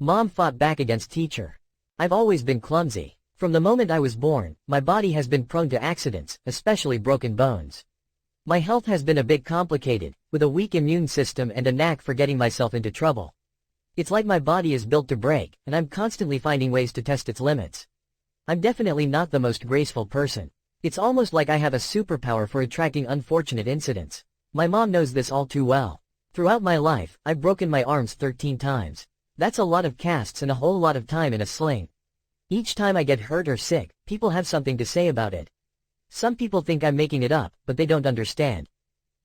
Mom fought back against teacher. I've always been clumsy. From the moment I was born, my body has been prone to accidents, especially broken bones. My health has been a bit complicated, with a weak immune system and a knack for getting myself into trouble. It's like my body is built to break, and I'm constantly finding ways to test its limits. I'm definitely not the most graceful person. It's almost like I have a superpower for attracting unfortunate incidents. My mom knows this all too well. Throughout my life, I've broken my arms 13 times. That's a lot of casts and a whole lot of time in a sling. Each time I get hurt or sick, people have something to say about it. Some people think I'm making it up, but they don't understand.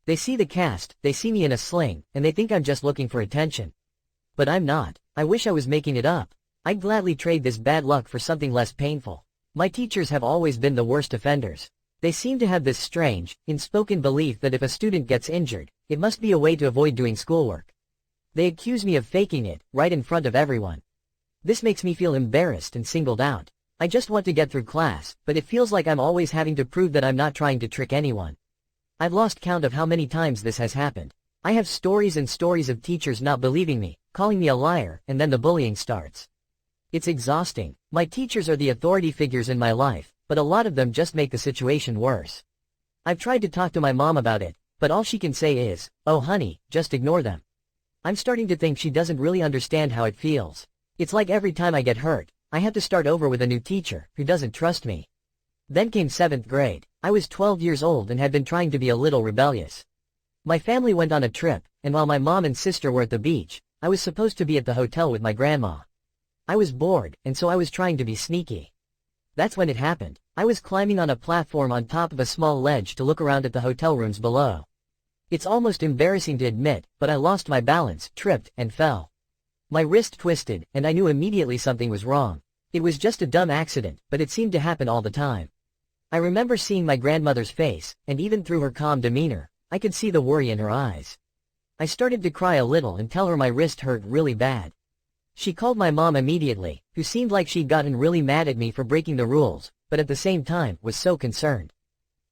They see the cast, they see me in a sling, and they think I'm just looking for attention. But I'm not. I wish I was making it up. I'd gladly trade this bad luck for something less painful. My teachers have always been the worst offenders. They seem to have this strange, unspoken belief that if a student gets injured, it must be a way to avoid doing schoolwork. They accuse me of faking it, right in front of everyone. This makes me feel embarrassed and singled out. I just want to get through class, but it feels like I'm always having to prove that I'm not trying to trick anyone. I've lost count of how many times this has happened. I have stories and stories of teachers not believing me, calling me a liar, and then the bullying starts. It's exhausting. My teachers are the authority figures in my life, but a lot of them just make the situation worse. I've tried to talk to my mom about it, but all she can say is, "Oh honey, just ignore them." I'm starting to think she doesn't really understand how it feels. It's like every time I get hurt, I have to start over with a new teacher, who doesn't trust me. Then came 7th grade. I was 12 years old and had been trying to be a little rebellious. My family went on a trip, and while my mom and sister were at the beach, I was supposed to be at the hotel with my grandma. I was bored, and so I was trying to be sneaky. That's when it happened. I was climbing on a platform on top of a small ledge to look around at the hotel rooms below. It's almost embarrassing to admit, but I lost my balance, tripped, and fell. My wrist twisted, and I knew immediately something was wrong. It was just a dumb accident, but it seemed to happen all the time. I remember seeing my grandmother's face, and even through her calm demeanor, I could see the worry in her eyes. I started to cry a little and tell her my wrist hurt really bad. She called my mom immediately, who seemed like she'd gotten really mad at me for breaking the rules, but at the same time was so concerned.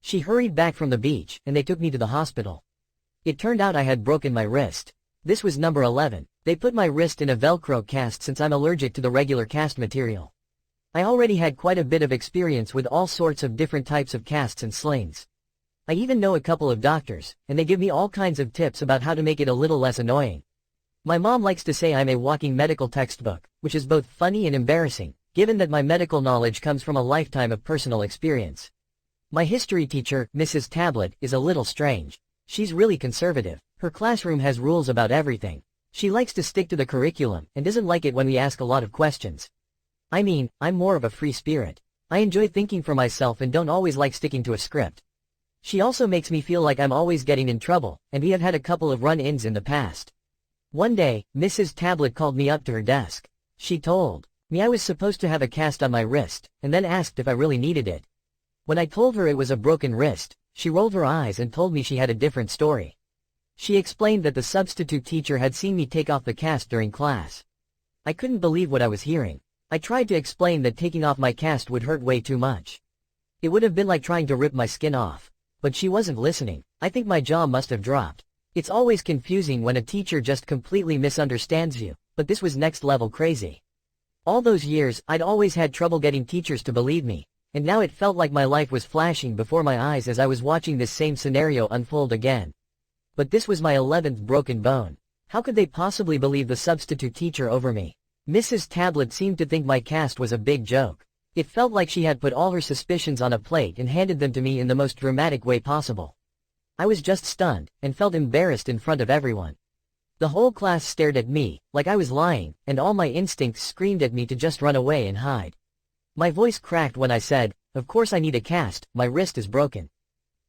She hurried back from the beach, and they took me to the hospital. It turned out I had broken my wrist. This was number 11. They put my wrist in a Velcro cast since I'm allergic to the regular cast material. I already had quite a bit of experience with all sorts of different types of casts and slings. I even know a couple of doctors, and they give me all kinds of tips about how to make it a little less annoying. My mom likes to say I'm a walking medical textbook, which is both funny and embarrassing, given that my medical knowledge comes from a lifetime of personal experience. My history teacher, Mrs. Tablet, is a little strange. She's really conservative. Her classroom has rules about everything. She likes to stick to the curriculum and doesn't like it when we ask a lot of questions. I mean, I'm more of a free spirit. I enjoy thinking for myself and don't always like sticking to a script. She also makes me feel like I'm always getting in trouble, and we have had a couple of run-ins in the past. One day, Mrs. Tablet called me up to her desk. She told me I was supposed to have a cast on my wrist, and then asked if I really needed it. When I told her it was a broken wrist, she rolled her eyes and told me she had a different story. She explained that the substitute teacher had seen me take off the cast during class. I couldn't believe what I was hearing. I tried to explain that taking off my cast would hurt way too much. It would have been like trying to rip my skin off. But she wasn't listening. I think my jaw must have dropped. It's always confusing when a teacher just completely misunderstands you, but this was next level crazy. All those years, I'd always had trouble getting teachers to believe me, and now it felt like my life was flashing before my eyes as I was watching this same scenario unfold again. But this was my 11th broken bone. How could they possibly believe the substitute teacher over me? Mrs. Tablet seemed to think my cast was a big joke. It felt like she had put all her suspicions on a plate and handed them to me in the most dramatic way possible. I was just stunned, and felt embarrassed in front of everyone. The whole class stared at me, like I was lying, and all my instincts screamed at me to just run away and hide. My voice cracked when I said, "Of course I need a cast, my wrist is broken."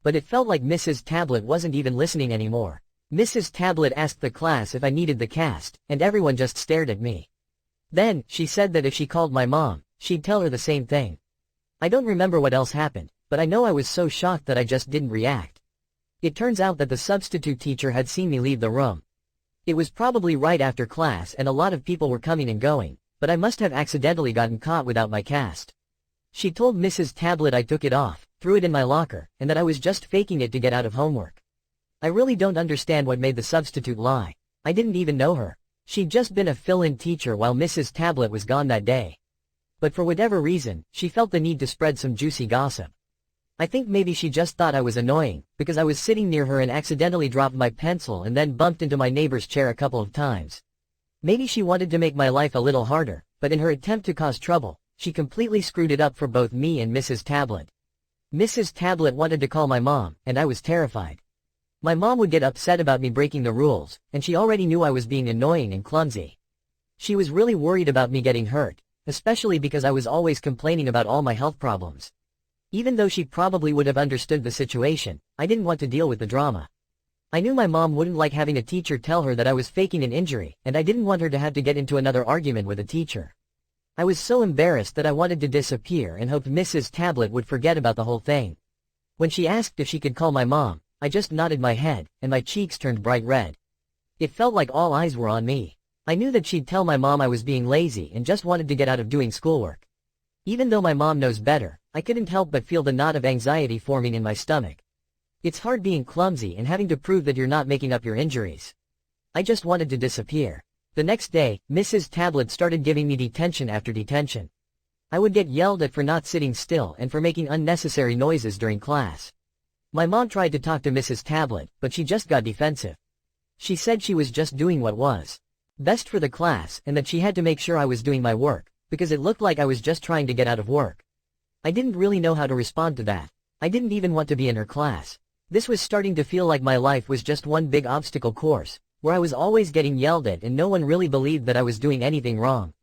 But it felt like Mrs. Tablet wasn't even listening anymore. Mrs. Tablet asked the class if I needed the cast, and everyone just stared at me. Then, she said that if she called my mom, she'd tell her the same thing. I don't remember what else happened, but I know I was so shocked that I just didn't react. It turns out that the substitute teacher had seen me leave the room. It was probably right after class and a lot of people were coming and going, but I must have accidentally gotten caught without my cast. She told Mrs. Tablet I took it off, threw it in my locker, and that I was just faking it to get out of homework. I really don't understand what made the substitute lie. I didn't even know her. She'd just been a fill-in teacher while Mrs. Tablet was gone that day. But for whatever reason, she felt the need to spread some juicy gossip. I think maybe she just thought I was annoying, because I was sitting near her and accidentally dropped my pencil and then bumped into my neighbor's chair a couple of times. Maybe she wanted to make my life a little harder, but in her attempt to cause trouble, she completely screwed it up for both me and Mrs. Tablet. Mrs. Tablet wanted to call my mom, and I was terrified. My mom would get upset about me breaking the rules, and she already knew I was being annoying and clumsy. She was really worried about me getting hurt, especially because I was always complaining about all my health problems. Even though she probably would have understood the situation, I didn't want to deal with the drama. I knew my mom wouldn't like having a teacher tell her that I was faking an injury, and I didn't want her to have to get into another argument with a teacher. I was so embarrassed that I wanted to disappear and hoped Mrs. Tablet would forget about the whole thing. When she asked if she could call my mom, I just nodded my head, and my cheeks turned bright red. It felt like all eyes were on me. I knew that she'd tell my mom I was being lazy and just wanted to get out of doing schoolwork. Even though my mom knows better, I couldn't help but feel the knot of anxiety forming in my stomach. It's hard being clumsy and having to prove that you're not making up your injuries. I just wanted to disappear. The next day, Mrs. Tablet started giving me detention after detention. I would get yelled at for not sitting still and for making unnecessary noises during class. My mom tried to talk to Mrs. Tablet, but she just got defensive. She said she was just doing what was best for the class and that she had to make sure I was doing my work, because it looked like I was just trying to get out of work. I didn't really know how to respond to that. I didn't even want to be in her class. This was starting to feel like my life was just one big obstacle course, where I was always getting yelled at and no one really believed that I was doing anything wrong.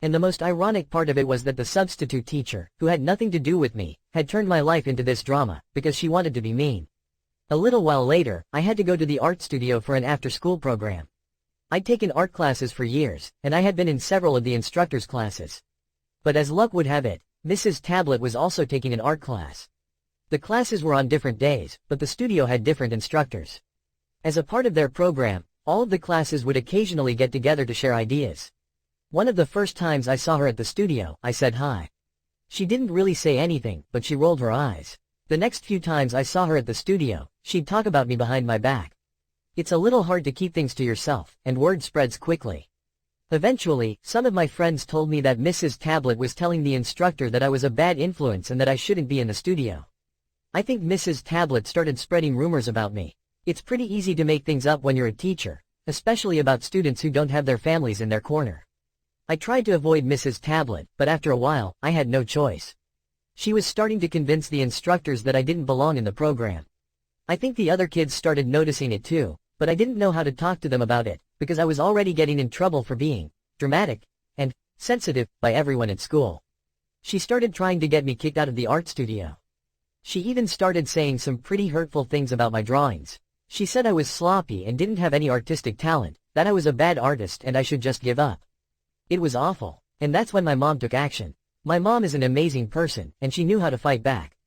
And the most ironic part of it was that the substitute teacher, who had nothing to do with me, had turned my life into this drama, because she wanted to be mean. A little while later, I had to go to the art studio for an after-school program. I'd taken art classes for years, and I had been in several of the instructor's classes. But as luck would have it, Mrs. Tablet was also taking an art class. The classes were on different days, but the studio had different instructors. As a part of their program, all of the classes would occasionally get together to share ideas. One of the first times I saw her at the studio, I said hi. She didn't really say anything, but she rolled her eyes. The next few times I saw her at the studio, she'd talk about me behind my back. It's a little hard to keep things to yourself, and word spreads quickly. Eventually, some of my friends told me that Mrs. Tablet was telling the instructor that I was a bad influence and that I shouldn't be in the studio. I think Mrs. Tablet started spreading rumors about me. It's pretty easy to make things up when you're a teacher, especially about students who don't have their families in their corner. I tried to avoid Mrs. Tablet, but after a while, I had no choice. She was starting to convince the instructors that I didn't belong in the program. I think the other kids started noticing it too, but I didn't know how to talk to them about it, because I was already getting in trouble for being dramatic and sensitive by everyone at school. She started trying to get me kicked out of the art studio. She even started saying some pretty hurtful things about my drawings. She said I was sloppy and didn't have any artistic talent, that I was a bad artist and I should just give up. It was awful, and that's when my mom took action. My mom is an amazing person, and she knew how to fight back.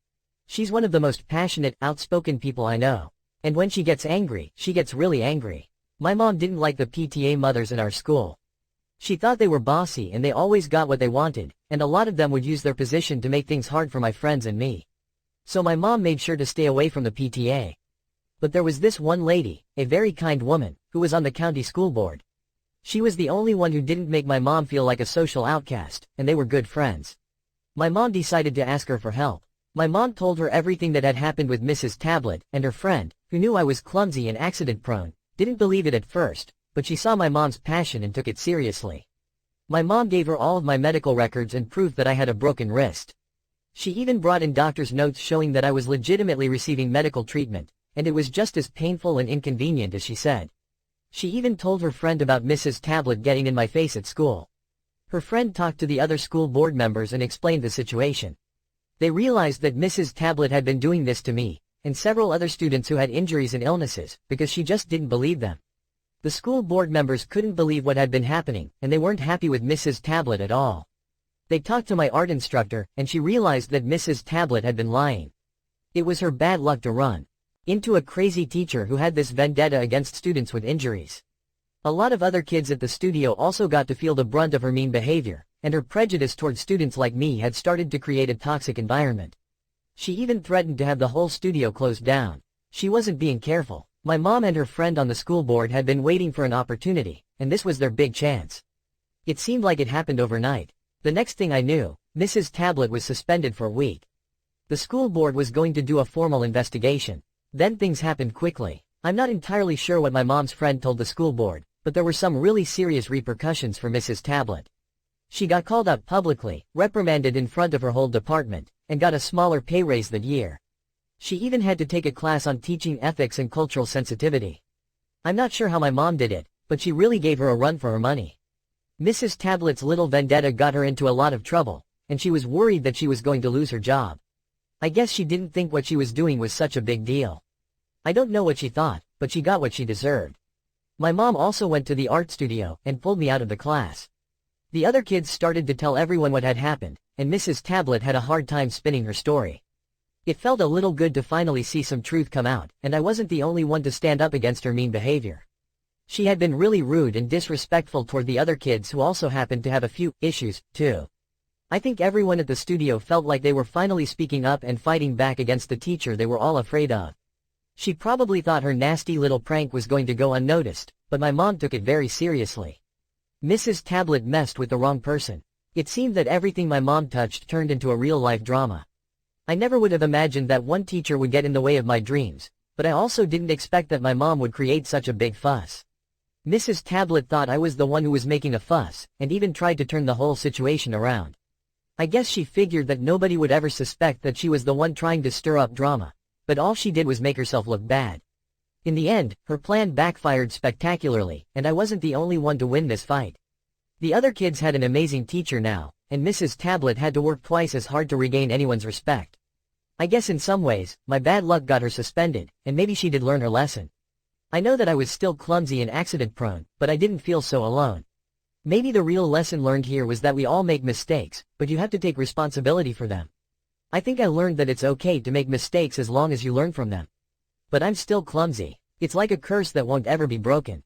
She's one of the most passionate, outspoken people I know. And when she gets angry, she gets really angry. My mom didn't like the PTA mothers in our school. She thought they were bossy and they always got what they wanted, and a lot of them would use their position to make things hard for my friends and me. So my mom made sure to stay away from the PTA. But there was this one lady, a very kind woman, who was on the county school board. She was the only one who didn't make my mom feel like a social outcast, and they were good friends. My mom decided to ask her for help. My mom told her everything that had happened with Mrs. Tablet, and her friend, who knew I was clumsy and accident-prone, didn't believe it at first, but she saw my mom's passion and took it seriously. My mom gave her all of my medical records and proof that I had a broken wrist. She even brought in doctor's notes showing that I was legitimately receiving medical treatment, and it was just as painful and inconvenient as she said. She even told her friend about Mrs. Tablet getting in my face at school. Her friend talked to the other school board members and explained the situation. They realized that Mrs. Tablet had been doing this to me, and several other students who had injuries and illnesses, because she just didn't believe them. The school board members couldn't believe what had been happening, and they weren't happy with Mrs. Tablet at all. They talked to my art instructor, and she realized that Mrs. Tablet had been lying. It was her bad luck to run into a crazy teacher who had this vendetta against students with injuries. A lot of other kids at the studio also got to feel the brunt of her mean behavior, and her prejudice toward students like me had started to create a toxic environment. She even threatened to have the whole studio closed down. She wasn't being careful. My mom and her friend on the school board had been waiting for an opportunity, and this was their big chance. It seemed like it happened overnight. The next thing I knew, Mrs. Tablet was suspended for a week. The school board was going to do a formal investigation. Then things happened quickly. I'm not entirely sure what my mom's friend told the school board, but there were some really serious repercussions for Mrs. Tablet. She got called out publicly, reprimanded in front of her whole department, and got a smaller pay raise that year. She even had to take a class on teaching ethics and cultural sensitivity. I'm not sure how my mom did it, but she really gave her a run for her money. Mrs. Tablet's little vendetta got her into a lot of trouble, and she was worried that she was going to lose her job. I guess she didn't think what she was doing was such a big deal. I don't know what she thought, but she got what she deserved. My mom also went to the art studio and pulled me out of the class. The other kids started to tell everyone what had happened, and Mrs. Tablet had a hard time spinning her story. It felt a little good to finally see some truth come out, and I wasn't the only one to stand up against her mean behavior. She had been really rude and disrespectful toward the other kids who also happened to have a few issues, too. I think everyone at the studio felt like they were finally speaking up and fighting back against the teacher they were all afraid of. She probably thought her nasty little prank was going to go unnoticed, but my mom took it very seriously. Mrs. Tablet messed with the wrong person. It seemed that everything my mom touched turned into a real-life drama. I never would have imagined that one teacher would get in the way of my dreams, but I also didn't expect that my mom would create such a big fuss. Mrs. Tablet thought I was the one who was making a fuss, and even tried to turn the whole situation around. I guess she figured that nobody would ever suspect that she was the one trying to stir up drama, but all she did was make herself look bad. In the end, her plan backfired spectacularly, and I wasn't the only one to win this fight. The other kids had an amazing teacher now, and Mrs. Tablet had to work twice as hard to regain anyone's respect. I guess in some ways, my bad luck got her suspended, and maybe she did learn her lesson. I know that I was still clumsy and accident-prone, but I didn't feel so alone. Maybe the real lesson learned here was that we all make mistakes, but you have to take responsibility for them. I think I learned that it's okay to make mistakes as long as you learn from them. But I'm still clumsy. It's like a curse that won't ever be broken.